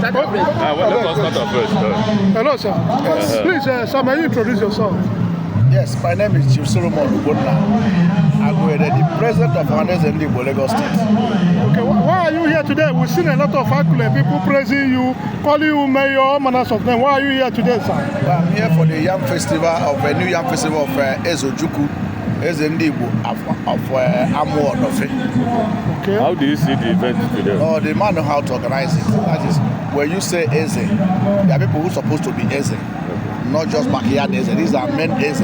Let us start afresh. Hello, sir. Please, sir, may you introduce yourself? Yes, my name is Chief Solomon Aguene, the president of Ohanaeze Ndigbo, Lagos State. Okay, why are you here today? We've seen a lot of Aguene people praising you, calling you mayor, all manners of them. Why are you here today, sir? Well, I'm here for the Yam Festival of a new Yam Festival of Ezojuku, Ndigbo of Amuo Nofe. Okay. How do you see the event today? Oh, the man know how to organize it. That is, when you say Eze, there are people who are supposed to be Eze. Not just backyard Eze. These are men Eze.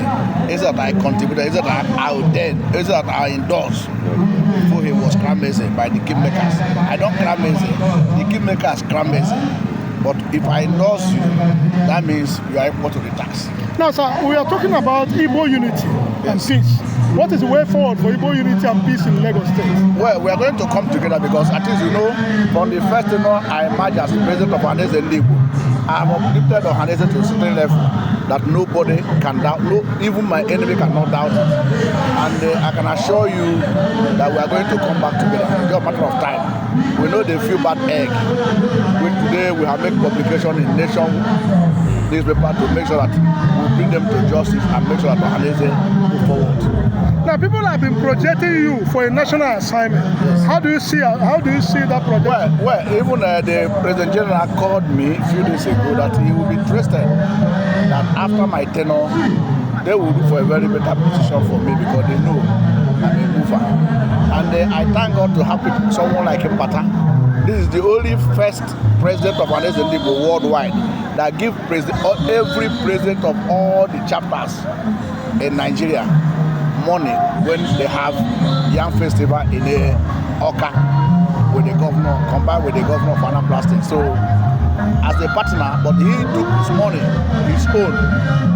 Eze that I contributed, Eze that I ordained, Eze that I endorsed before he was cram Eze by the kingmakers. I don't cram Eze. The kingmakers cram Eze. But if I endorse you, that means you are equal to the tax. Now, sir, we are talking about Igbo unity and peace. What is the way forward for Igbo unity and peace in Lagos State? Well, we are going to come together because at least, from the first I emerged as the president of Ohanaeze Ndigbo. I have uplifted Ohanaeze to a certain level that nobody can doubt, even my enemy cannot doubt it. And I can assure you that we are going to come back together. It's just a matter of time. We know they feel bad egg. Today we have made publication in Nation newspaper to make sure that we bring them to justice and make sure that Ohanaeze move forward. Now, people have been projecting you for a national assignment. Yes. How do you see that project? Well, even the President General called me a few days ago that he will be interested that after my tenure, they will look for a very better position for me because they know I'm a mover. And I thank God to have someone like Mbata. This is the only first president of Ohanaeze Ndigbo worldwide that give every president of all the chapters in Nigeria money when they have Yam Festival in Oka with the governor, combined with the governor of Anambra State. So, as a partner, but he took his money, his own,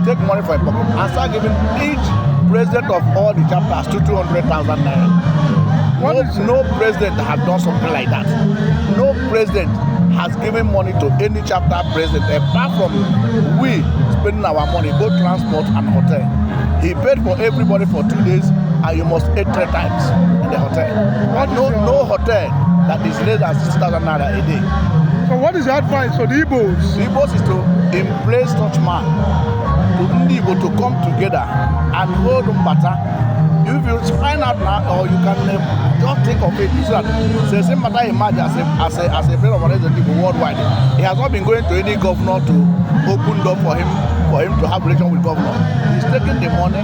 take money from his pocket, and start giving each president of all the chapters to 200,000 naira. No president has done something like that. No president has given money to any chapter president apart from we spending our money, both transport and hotel. He paid for everybody for 2 days and you must eat 3 times in the hotel. No hotel that is less than 60,000 naira a day. So what is your advice for the Igbos? The Igbos is to embrace such man, to Ndigbo to come together and hold them better. If you find out now, or you can just think of it, so that the same matter emerged as a president of Ohanaeze Ndigbo worldwide. He has not been going to any governor to open door for him to have relation with governor. He's taking the money,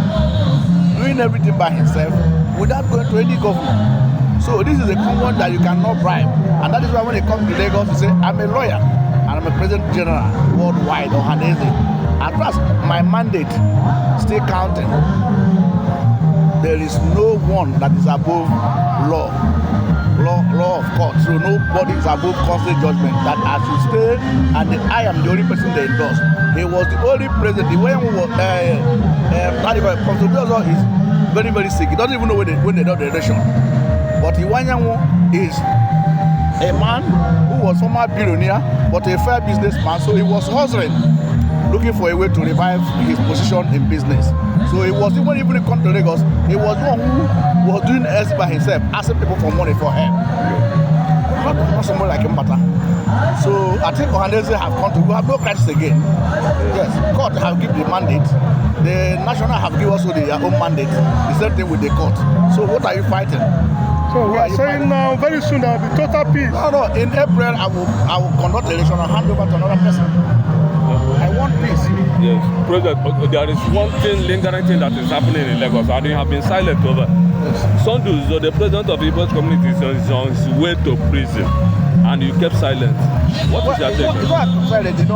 doing everything by himself without going to any governor. So this is a common that you cannot bribe. And that is why when he comes to Lagos, he say, I'm a lawyer and I'm a president general worldwide, Ohanaeze. At last, my mandate still counting. There is no one that is above law of court. So nobody is above constant judgment. That as you stay, and I am the only person they endorse. He was the only president. The way Professor Obiozor is very, very sick. He doesn't even know when they do the election. But Iwanyanwo is a man who was former billionaire, but a fair businessman. So he was hustling, looking for a way to revive his position in business. So he was even he come to Lagos, he was one who was doing S by himself, asking people for money for him. Not someone like Mbata. So I think Ohanaeze have come to, we have no crisis again. Yes, court have given the mandate. The national have given also their own mandate. The same thing with the court. So what are you fighting? So we are saying now very soon there will be total peace. No. In April I will conduct the election and hand over to another person. I want peace. Yes, President, there is one lingering thing that is happening in Lagos, and you have been silent over. Yes. Sunday, so the president of the Igbo community is on his way to prison, and you kept silent. What is your take? It's not silent, if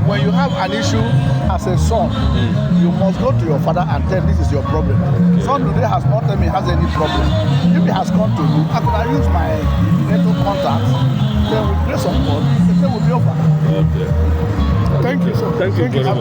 when you have an issue as a son, you must go to your father and tell this is your problem. Okay. Son today has not told me he has any problem. If he has come to you, I could have used my network contact. Then we play some ball. The thing will be over. Okay. Thank you, sir. Thank you very much.